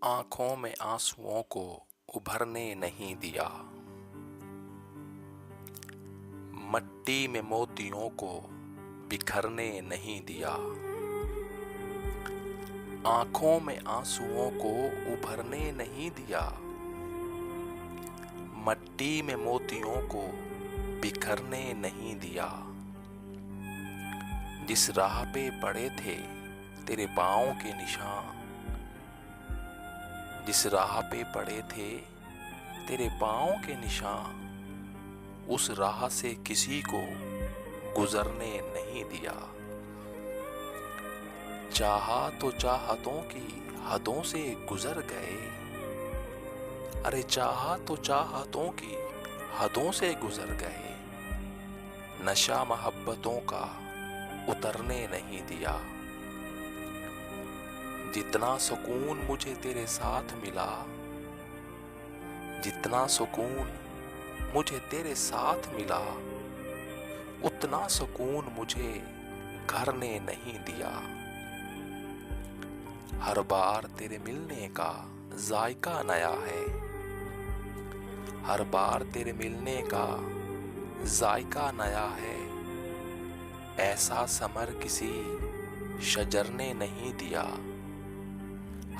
آنکھوں میں آنسوؤں کو ابھرنے نہیں دیا، مٹی میں موتیوں کو بکھرنے نہیں دیا۔ آنکھوں میں آنسوؤں کو ابھرنے نہیں دیا، مٹی میں موتیوں کو بکھرنے نہیں دیا۔ جس راہ پہ پڑے تھے تیرے پاؤں کے نشان، جس راہ پہ پڑے تھے تیرے پاؤں کے نشان، اس راہ سے کسی کو گزرنے نہیں دیا۔ چاہا تو چاہتوں کی حدوں سے گزر گئے، ارے چاہا تو چاہتوں کی حدوں سے گزر گئے، نشہ محبتوں کا اترنے نہیں دیا۔ جتنا سکون مجھے تیرے ساتھ ملا، جتنا سکون مجھے تیرے ساتھ ملا، اتنا سکون مجھے گھر نے نہیں دیا۔ ہر بار تیرے ملنے کا ذائقہ نیا ہے، ہر بار تیرے ملنے کا ذائقہ نیا ہے، ایسا ثمر کسی شجر نے نہیں دیا۔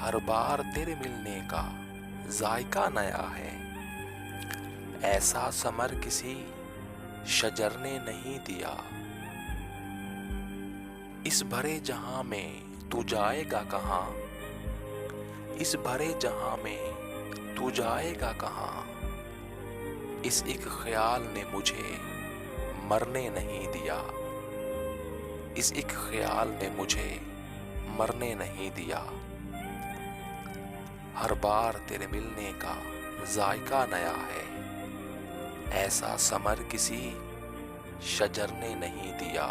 ہر بار تیرے ملنے کا ذائقہ نیا ہے، ایسا ثمر کسی شجر نے نہیں دیا۔ اس بھرے جہاں میں تو جائے گا کہاں، اس بھرے جہاں میں تو جائے گا کہاں، اس ایک خیال نے مجھے مرنے نہیں دیا، اس ایک خیال نے مجھے مرنے نہیں دیا۔ ہر بار تیرے ملنے کا ذائقہ نیا ہے، ایسا ثمر کسی شجر نے نہیں دیا۔